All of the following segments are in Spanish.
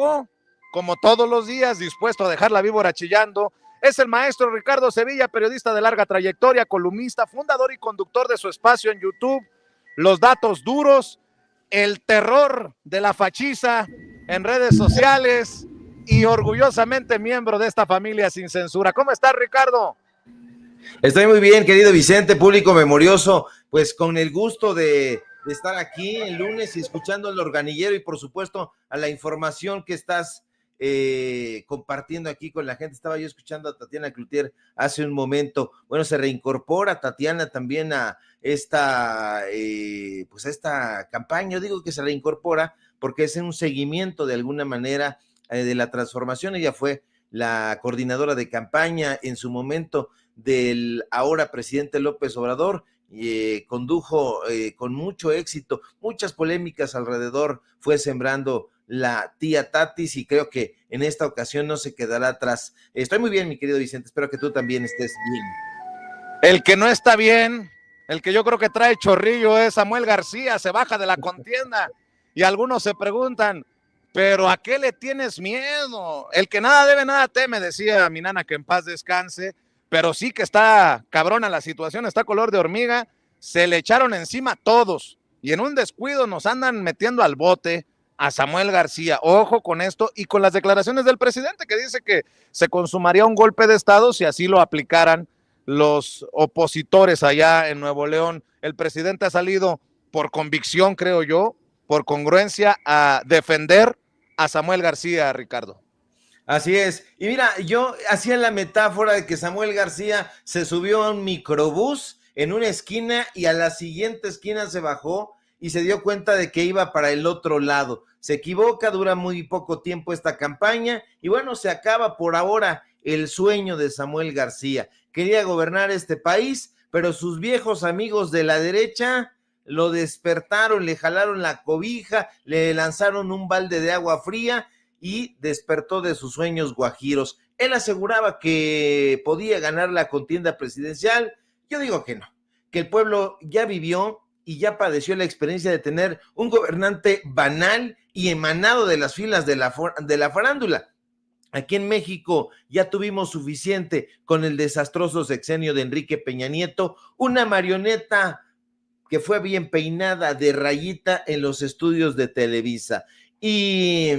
llegó, como todos los días, dispuesto a dejar la víbora chillando. Es el maestro Ricardo Sevilla, periodista de larga trayectoria, columnista, fundador y conductor de su espacio en YouTube, Los Datos Duros, el terror de la fachiza en redes sociales y orgullosamente miembro de esta familia sin censura. ¿Cómo estás, Ricardo? Estoy muy bien, querido Vicente, público memorioso, pues con el gusto de estar aquí el lunes y escuchando al organillero y por supuesto a la información que estás compartiendo aquí con la gente. Estaba yo escuchando a Tatiana Cloutier hace un momento. Bueno, se reincorpora Tatiana también a esta, pues a esta campaña. Yo digo que se reincorpora porque es un seguimiento de alguna manera de la transformación. Ella fue la coordinadora de campaña en su momento del ahora presidente López Obrador, condujo con mucho éxito, muchas polémicas alrededor, fue sembrando la tía Tatis y creo que en esta ocasión no se quedará atrás. Estoy muy bien, mi querido Vicente, espero que tú también estés bien. El que no está bien, el que yo creo que trae chorrillo es Samuel García, se baja de la contienda y algunos se preguntan, ¿pero a qué le tienes miedo? El que nada debe, nada teme, decía mi nana, que en paz descanse, pero sí que está cabrona la situación, está color de hormiga, se le echaron encima todos y en un descuido nos andan metiendo al bote a Samuel García. Ojo con esto y con las declaraciones del presidente que dice que se consumaría un golpe de estado si así lo aplicaran los opositores allá en Nuevo León. El presidente ha salido por convicción, creo yo, por congruencia, a defender a Samuel García, Ricardo. Así es, y mira, yo hacía la metáfora de que Samuel García se subió a un microbús en una esquina y a la siguiente esquina se bajó y se dio cuenta de que iba para el otro lado. Se equivoca, dura muy poco tiempo esta campaña y bueno, se acaba por ahora el sueño de Samuel García. Quería gobernar este país, pero sus viejos amigos de la derecha lo despertaron, le jalaron la cobija, le lanzaron un balde de agua fría y despertó de sus sueños guajiros. Él aseguraba que podía ganar la contienda presidencial. Yo digo que no, que el pueblo ya vivió y ya padeció la experiencia de tener un gobernante banal y emanado de las filas de la farándula. Aquí en México ya tuvimos suficiente con el desastroso sexenio de Enrique Peña Nieto, una marioneta que fue bien peinada de rayita en los estudios de Televisa. Y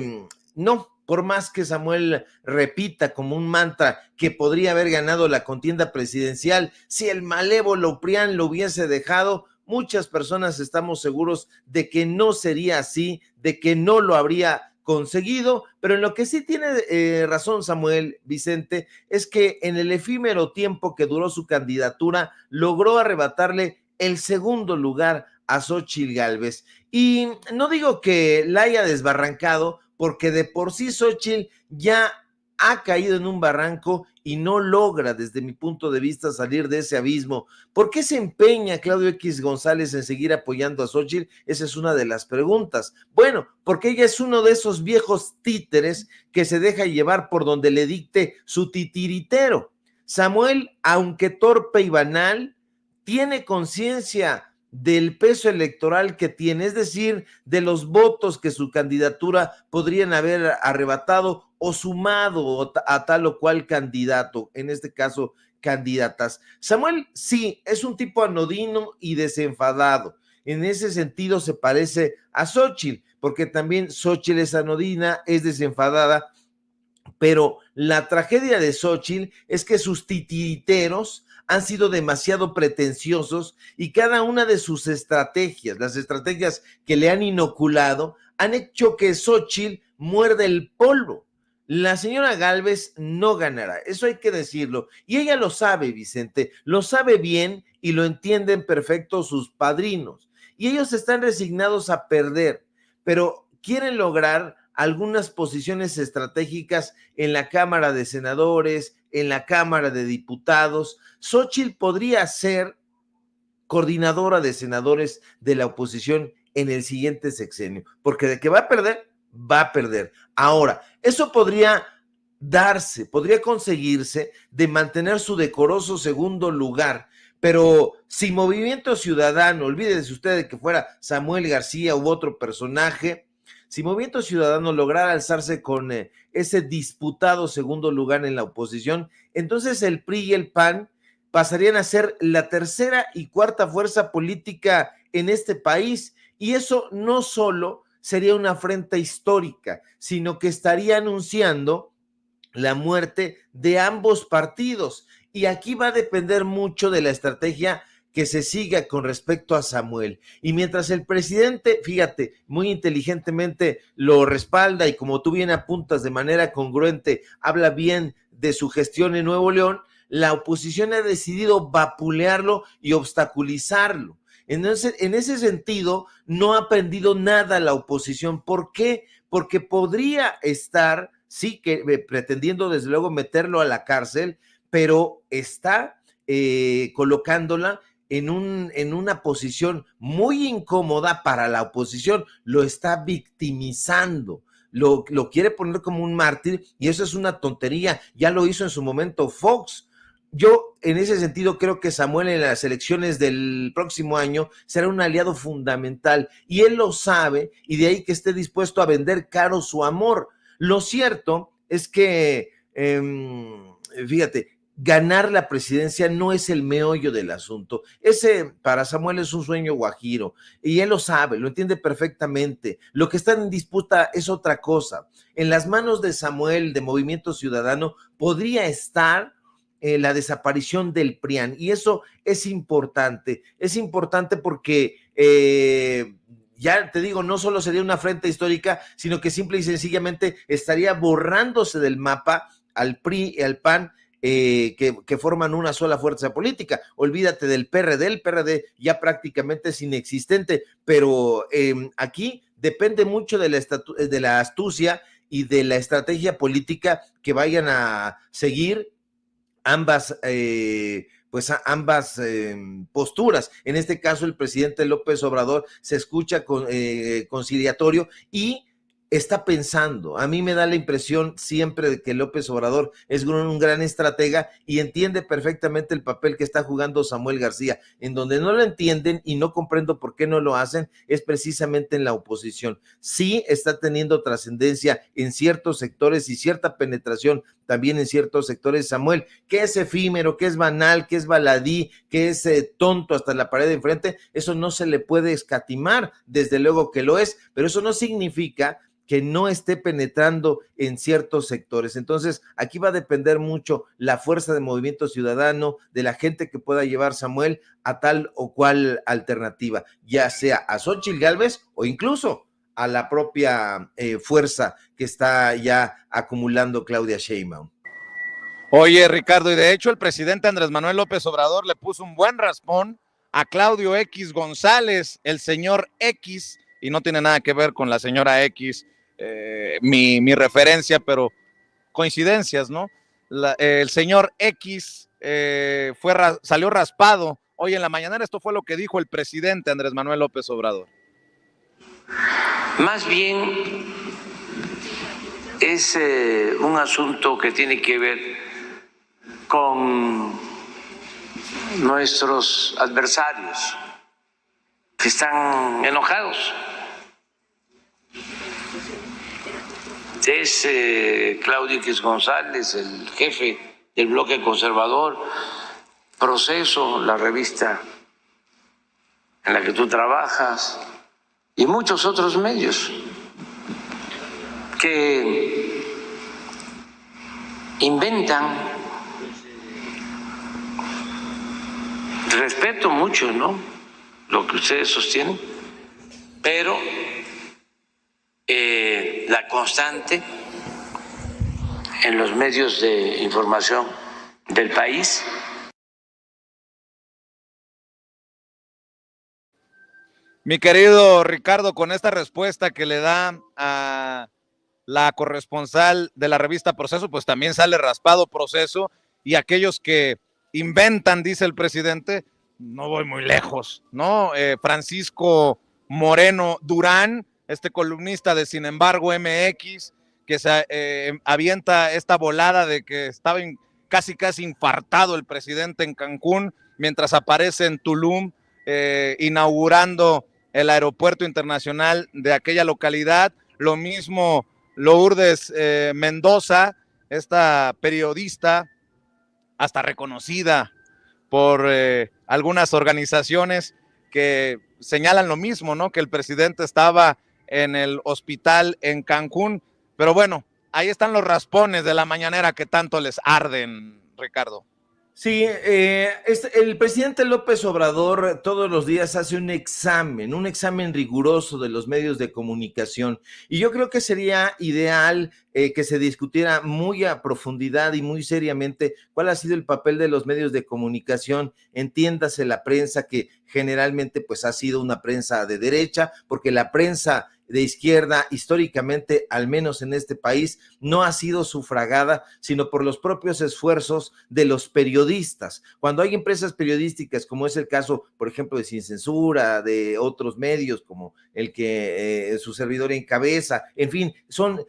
no, por más que Samuel repita como un mantra que podría haber ganado la contienda presidencial si el malévolo PRIAN lo hubiese dejado, muchas personas estamos seguros de que no sería así, de que no lo habría conseguido, pero en lo que sí tiene razón Samuel Vicente es que en el efímero tiempo que duró su candidatura logró arrebatarle el segundo lugar a Xóchitl Gálvez. Y no digo que la haya desbarrancado, porque de por sí Xóchitl ya ha caído en un barranco y no logra, desde mi punto de vista, salir de ese abismo. ¿Por qué se empeña Claudio X González en seguir apoyando a Xóchitl? Esa es una de las preguntas. Bueno, porque ella es uno de esos viejos títeres que se deja llevar por donde le dicte su titiritero. Samuel, aunque torpe y banal, tiene conciencia del peso electoral que tiene, es decir, de los votos que su candidatura podrían haber arrebatado o sumado a tal o cual candidato, en este caso candidatas. Samuel sí es un tipo anodino y desenfadado, en ese sentido se parece a Xóchitl, porque también Xóchitl es anodina, es desenfadada, pero la tragedia de Xóchitl es que sus titiriteros han sido demasiado pretenciosos y cada una de sus estrategias, las estrategias que le han inoculado, han hecho que Xóchitl muerde el polvo. La señora Gálvez no ganará, eso hay que decirlo, y ella lo sabe, Vicente, lo sabe bien y lo entienden perfecto sus padrinos, y ellos están resignados a perder, pero quieren lograr algunas posiciones estratégicas en la Cámara de Senadores, en la Cámara de Diputados. Xóchitl podría ser coordinadora de senadores de la oposición en el siguiente sexenio, porque de que va a perder, va a perder. Ahora, eso podría darse, podría conseguirse de mantener su decoroso segundo lugar, pero si Movimiento Ciudadano, olvídese usted de que fuera Samuel García u otro personaje, Si Movimiento Ciudadano lograra alzarse con ese disputado segundo lugar en la oposición, entonces el PRI y el PAN pasarían a ser la tercera y cuarta fuerza política en este país, y eso no solo sería una afrenta histórica, sino que estaría anunciando la muerte de ambos partidos. Y aquí va a depender mucho de la estrategia que se siga con respecto a Samuel. Y mientras el presidente, fíjate, muy inteligentemente lo respalda y como tú bien apuntas de manera congruente, habla bien de su gestión en Nuevo León, la oposición ha decidido vapulearlo y obstaculizarlo. Entonces, en ese sentido, no ha aprendido nada la oposición. ¿Por qué? Porque podría estar, sí, que pretendiendo desde luego meterlo a la cárcel, pero está colocándola en una posición muy incómoda para la oposición. Lo está victimizando. Lo quiere poner como un mártir y eso es una tontería. Ya lo hizo en su momento Fox. Yo, en ese sentido, creo que Samuel en las elecciones del próximo año será un aliado fundamental y él lo sabe, y de ahí que esté dispuesto a vender caro su amor. Lo cierto es que, fíjate, ganar la presidencia no es el meollo del asunto. Ese para Samuel es un sueño guajiro y él lo sabe, lo entiende perfectamente. Lo que está en disputa es otra cosa. En las manos de Samuel, de Movimiento Ciudadano, podría estar la desaparición del PRIAN, y eso es importante porque ya te digo, no solo sería una afrenta histórica, sino que simple y sencillamente estaría borrándose del mapa al PRI y al PAN, que forman una sola fuerza política. Olvídate del PRD, el PRD ya prácticamente es inexistente, pero aquí depende mucho de la astucia y de la estrategia política que vayan a seguir ambas posturas. En este caso, el presidente López Obrador se escucha conciliatorio y está pensando. A mí me da la impresión siempre de que López Obrador es un gran estratega y entiende perfectamente el papel que está jugando Samuel García. En donde no lo entienden y no comprendo por qué no lo hacen es precisamente en la oposición. Sí está teniendo trascendencia en ciertos sectores y cierta penetración también en ciertos sectores, Samuel, que es efímero, que es banal, que es baladí, que es tonto hasta la pared de enfrente. Eso no se le puede escatimar, desde luego que lo es, pero eso no significa que no esté penetrando en ciertos sectores. Entonces, aquí va a depender mucho la fuerza de Movimiento Ciudadano, de la gente que pueda llevar Samuel a tal o cual alternativa, ya sea a Xóchitl Gálvez o incluso a la propia fuerza que está ya acumulando Claudia Sheinbaum. Oye, Ricardo, y de hecho el presidente Andrés Manuel López Obrador le puso un buen raspón a Claudio X González, el señor X, y no tiene nada que ver con la señora X, mi referencia, pero coincidencias, ¿no? El señor X salió raspado hoy en la mañanera. Esto fue lo que dijo el presidente Andrés Manuel López Obrador. Más bien es un asunto que tiene que ver con nuestros adversarios que están enojados. Es Claudio X González, el jefe del bloque conservador, Proceso, la revista en la que tú trabajas, y muchos otros medios que inventan. Respeto mucho, ¿no?, lo que ustedes sostienen, pero la constante en los medios de información del país. Mi querido Ricardo, con esta respuesta que le da a la corresponsal de la revista Proceso, pues también sale raspado Proceso, y aquellos que inventan, dice el presidente, no voy muy lejos, ¿no? Francisco Moreno Durán, este columnista de Sin Embargo MX, que se avienta esta volada de que estaba casi infartado el presidente en Cancún, mientras aparece en Tulum inaugurando el aeropuerto internacional de aquella localidad. lo mismo Lourdes Mendoza, esta periodista, hasta reconocida por algunas organizaciones que señalan lo mismo, ¿no? Que el presidente estaba en el hospital en Cancún, pero bueno, ahí están los raspones de la mañanera que tanto les arden, Ricardo. Sí, el presidente López Obrador todos los días hace un examen riguroso de los medios de comunicación, y yo creo que sería ideal que se discutiera muy a profundidad y muy seriamente cuál ha sido el papel de los medios de comunicación, entiéndase la prensa, que generalmente pues ha sido una prensa de derecha, porque la prensa de izquierda históricamente, al menos en este país, no ha sido sufragada, sino por los propios esfuerzos de los periodistas. Cuando hay empresas periodísticas, como es el caso, por ejemplo, de Sin Censura, de otros medios como el que su servidor encabeza, en fin,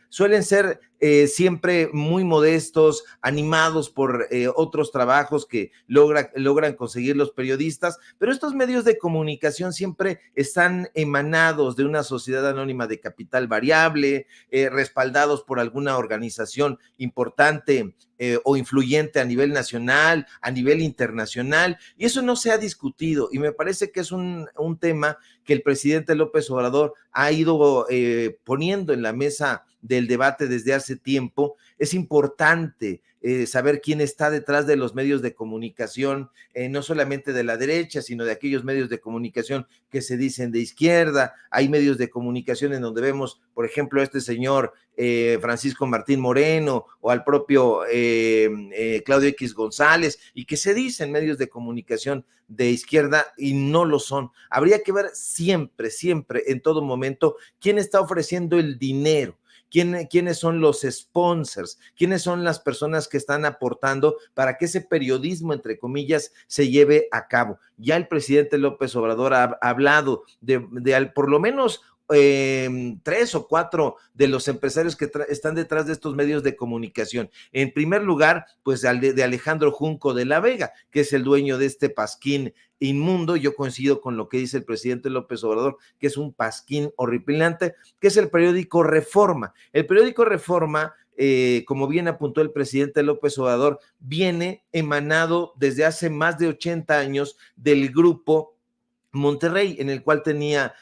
suelen ser siempre muy modestos, animados por otros trabajos que logran conseguir los periodistas, pero estos medios de comunicación siempre están emanados de una sociedad anónima de capital variable, respaldados por alguna organización importante o influyente a nivel nacional, a nivel internacional, y eso no se ha discutido, y me parece que es un tema que el presidente López Obrador ha ido poniendo en la mesa del debate desde hace tiempo. Es importante saber quién está detrás de los medios de comunicación, no solamente de la derecha, sino de aquellos medios de comunicación que se dicen de izquierda. Hay medios de comunicación en donde vemos, por ejemplo, a este señor Francisco Martín Moreno o al propio Claudio X González, y que se dicen medios de comunicación de izquierda y no lo son. Habría que ver siempre, en todo momento, quién está ofreciendo el dinero, quiénes son los sponsors, quiénes son las personas que están aportando para que ese periodismo, entre comillas, se lleve a cabo. Ya el presidente López Obrador ha hablado de por lo menos 3 o 4 de los empresarios que están detrás de estos medios de comunicación. En primer lugar, pues de Alejandro Junco de la Vega, que es el dueño de este pasquín inmundo. Yo coincido con lo que dice el presidente López Obrador, que es un pasquín horripilante, que es el periódico Reforma. El periódico Reforma, como bien apuntó el presidente López Obrador, viene emanado desde hace más de 80 años del grupo Monterrey, en el cual tenía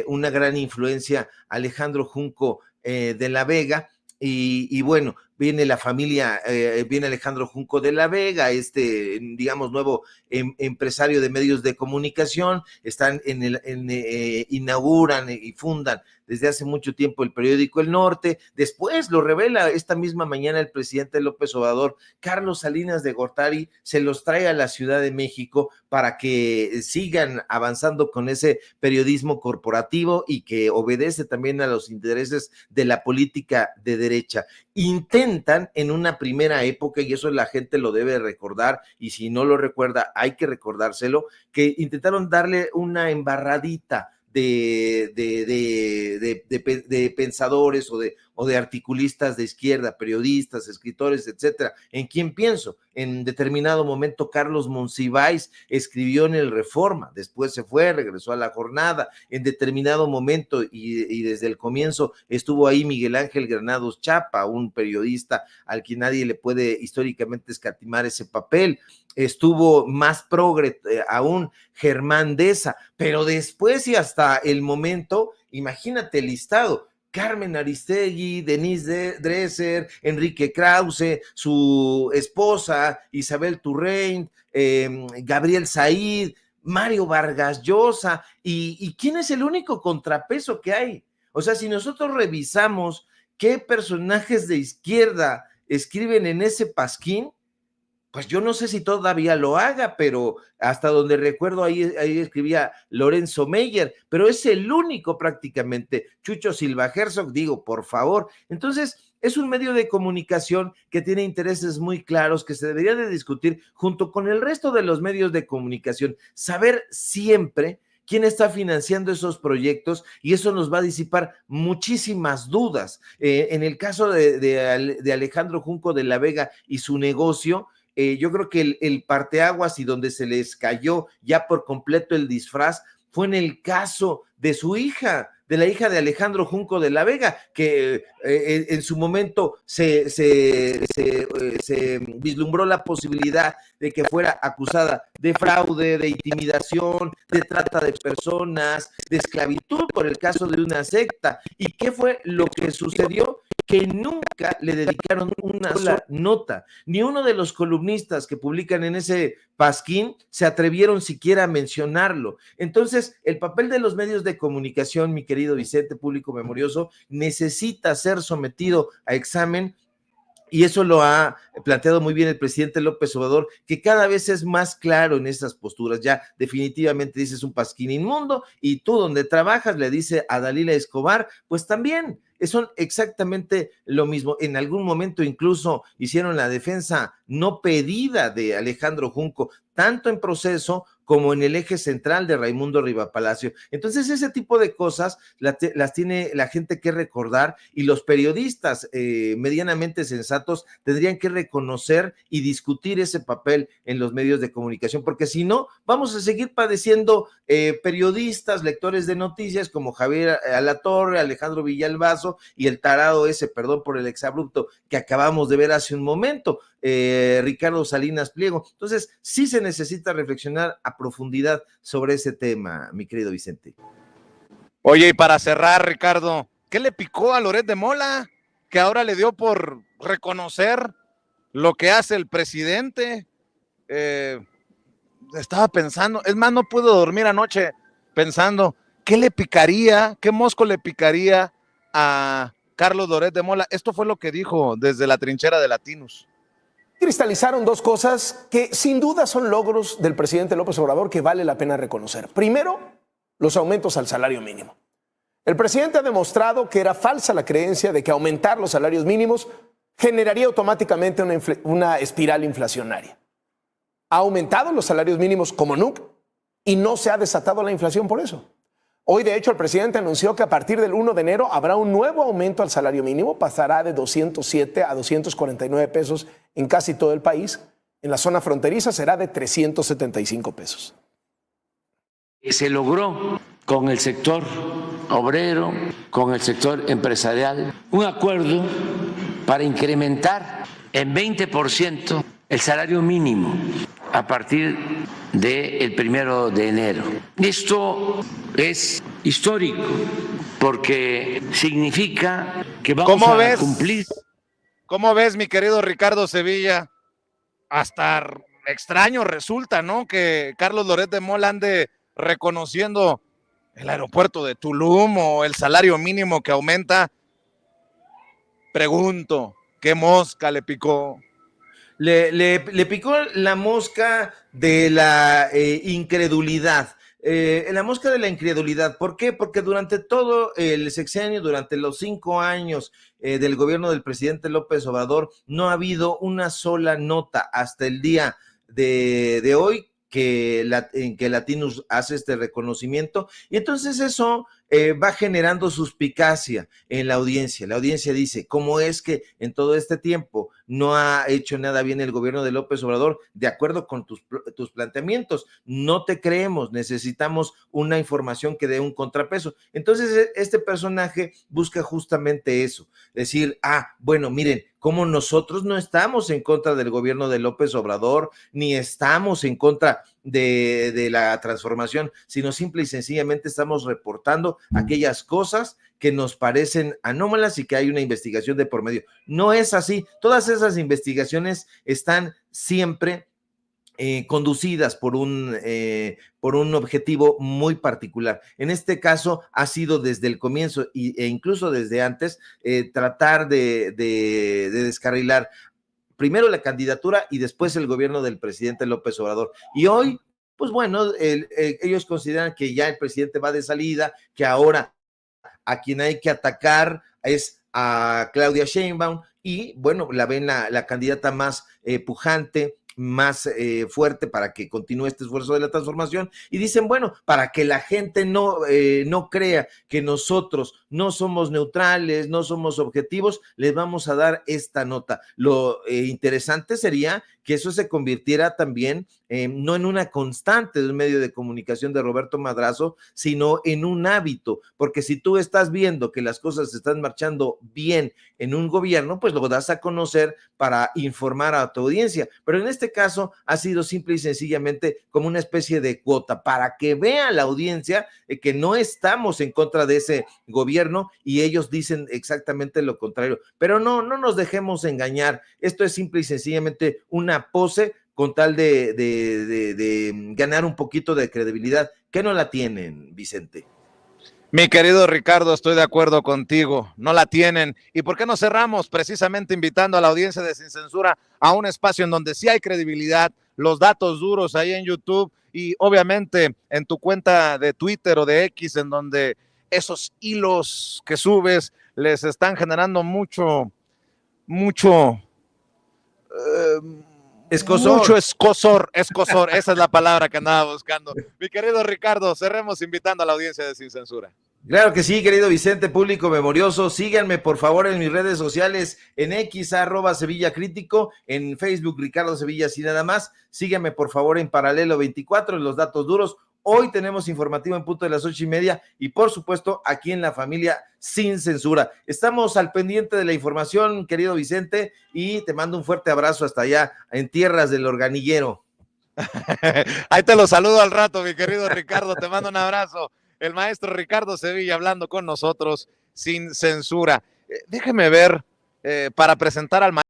una gran influencia Alejandro Junco de la Vega, y bueno, viene la familia, viene Alejandro Junco de la Vega, digamos, nuevo empresario de medios de comunicación, inauguran y fundan desde hace mucho tiempo el periódico El Norte. Después lo revela esta misma mañana el presidente López Obrador, Carlos Salinas de Gortari se los trae a la Ciudad de México para que sigan avanzando con ese periodismo corporativo y que obedece también a los intereses de la política de derecha. Intentan en una primera época, y eso la gente lo debe recordar, y si no lo recuerda hay que recordárselo, que intentaron darle una embarradita de pensadores o de articulistas de izquierda, periodistas, escritores, etcétera. ¿En quién pienso? En determinado momento Carlos Monsiváis escribió en el Reforma, después se fue, regresó a La Jornada. En determinado momento y desde el comienzo estuvo ahí Miguel Ángel Granados Chapa, un periodista al que nadie le puede históricamente escatimar ese papel. Estuvo más progre aún Germán Deza, pero después y hasta el momento, imagínate el listado: Carmen Aristegui, Denise Dresser, Enrique Krause, su esposa Isabel Turrein, Gabriel Said, Mario Vargas Llosa, y ¿quién es el único contrapeso que hay? O sea, si nosotros revisamos qué personajes de izquierda escriben en ese pasquín, pues yo no sé si todavía lo haga, pero hasta donde recuerdo ahí escribía Lorenzo Meyer, pero es el único prácticamente. Chucho Silva Herzog, digo, por favor. Entonces, es un medio de comunicación que tiene intereses muy claros, que se debería de discutir junto con el resto de los medios de comunicación. Saber siempre quién está financiando esos proyectos, y eso nos va a disipar muchísimas dudas. En el caso de Alejandro Junco de la Vega y su negocio, yo creo que el parteaguas y donde se les cayó ya por completo el disfraz fue en el caso de su hija de la hija de Alejandro Junco de la Vega, que en su momento se vislumbró la posibilidad de que fuera acusada de fraude, de intimidación, de trata de personas, de esclavitud por el caso de una secta. ¿Y qué fue lo que sucedió? Que nunca le dedicaron una sola nota. Ni uno de los columnistas que publican en ese pasquín se atrevieron siquiera a mencionarlo. Entonces, el papel de los medios de comunicación, mi querido Vicente, público memorioso, necesita ser sometido a examen. Y eso lo ha planteado muy bien el presidente López Obrador, que cada vez es más claro en estas posturas. Ya definitivamente dices un pasquín inmundo, y tú donde trabajas le dice a Dalila Escobar, pues también son exactamente lo mismo. En algún momento incluso hicieron la defensa no pedida de Alejandro Junco, tanto en proceso como en el eje central de Raimundo Rivapalacio. Entonces, ese tipo de cosas las tiene la gente que recordar, y los periodistas medianamente sensatos tendrían que reconocer y discutir ese papel en los medios de comunicación, porque si no, vamos a seguir padeciendo periodistas, lectores de noticias como Javier Alatorre, Alejandro Villalbazo y el tarado ese, perdón por el exabrupto, que acabamos de ver hace un momento, Ricardo Salinas Pliego. Entonces, sí se necesita reflexionar a profundidad sobre ese tema, mi querido Vicente. Oye, y para cerrar, Ricardo, ¿qué le picó a Loret de Mola? Que ahora le dio por reconocer lo que hace el presidente. Estaba pensando, es más, no pude dormir anoche pensando, ¿qué le picaría, qué mosco le picaría a Carlos Loret de Mola? Esto fue lo que dijo desde la trinchera de Latinos. Cristalizaron dos cosas que sin duda son logros del presidente López Obrador que vale la pena reconocer. Primero, los aumentos al salario mínimo. El presidente ha demostrado que era falsa la creencia de que aumentar los salarios mínimos generaría automáticamente una espiral inflacionaria. Ha aumentado los salarios mínimos como nunca y no se ha desatado la inflación por eso. Hoy, de hecho, el presidente anunció que a partir del 1 de enero habrá un nuevo aumento al salario mínimo, pasará de 207 a 249 pesos en casi todo el país. En la zona fronteriza será de 375 pesos. Se logró con el sector obrero, con el sector empresarial, un acuerdo para incrementar en 20% el salario mínimo a partir del 1 de enero. Esto es histórico porque significa que vamos a cumplir. ¿Cómo ves, mi querido Ricardo Sevilla? Hasta extraño resulta, ¿no? Que Carlos Loret de Mola ande reconociendo el aeropuerto de Tulum o el salario mínimo que aumenta. Pregunto, ¿qué mosca le picó? Le picó la mosca de la incredulidad. La mosca de la incredulidad. ¿Por qué? Porque durante todo el sexenio, durante los 5 años del gobierno del presidente López Obrador, no ha habido una sola nota hasta el día de hoy en que Latinos hace este reconocimiento, y entonces eso va generando suspicacia en la audiencia. La audiencia dice, ¿cómo es que en todo este tiempo no ha hecho nada bien el gobierno de López Obrador de acuerdo con tus planteamientos? No te creemos, necesitamos una información que dé un contrapeso. Entonces este personaje busca justamente eso, decir, bueno, miren, como nosotros no estamos en contra del gobierno de López Obrador, ni estamos en contra de la transformación, sino simple y sencillamente estamos reportando aquellas cosas que nos parecen anómalas y que hay una investigación de por medio. No es así. Todas esas investigaciones están siempre conducidas por un objetivo muy particular. En este caso ha sido desde el comienzo e incluso desde antes tratar de descarrilar primero la candidatura y después el gobierno del presidente López Obrador. Y hoy, pues bueno, ellos consideran que ya el presidente va de salida, que ahora a quien hay que atacar es a Claudia Sheinbaum, y bueno, la ven la candidata más pujante más fuerte para que continúe este esfuerzo de la transformación, y dicen, bueno, para que la gente no crea que nosotros no somos neutrales, no somos objetivos, les vamos a dar esta nota. Lo interesante sería que eso se convirtiera también no en una constante de un medio de comunicación de Roberto Madrazo, sino en un hábito, porque si tú estás viendo que las cosas se están marchando bien en un gobierno, pues lo das a conocer para informar a tu audiencia, pero en este caso ha sido simple y sencillamente como una especie de cuota para que vea la audiencia que no estamos en contra de ese gobierno y ellos dicen exactamente lo contrario, pero no nos dejemos engañar, esto es simple y sencillamente una pose con tal de ganar un poquito de credibilidad, que no la tienen, Vicente. Mi querido Ricardo, estoy de acuerdo contigo, no la tienen. ¿Y por qué no cerramos precisamente invitando a la audiencia de Sin Censura a un espacio en donde sí hay credibilidad, los datos duros ahí en YouTube y obviamente en tu cuenta de Twitter o de X, en donde esos hilos que subes les están generando mucho escozor. Mucho escozor, esa es la palabra que andaba buscando. Mi querido Ricardo, cerremos invitando a la audiencia de Sin Censura. Claro que sí, querido Vicente, público memorioso, síganme por favor en mis redes sociales, en X, @Sevilla Crítico, en Facebook, Ricardo Sevilla, así nada más, síganme por favor en Paralelo 24, en los datos duros. Hoy tenemos informativo en punto de las 8:30 y por supuesto aquí en La Familia Sin Censura. Estamos al pendiente de la información, querido Vicente, y te mando un fuerte abrazo hasta allá en tierras del Organillero. Ahí te lo saludo al rato, mi querido Ricardo, te mando un abrazo. El maestro Ricardo Sevilla hablando con nosotros sin censura. Déjeme ver para presentar al maestro.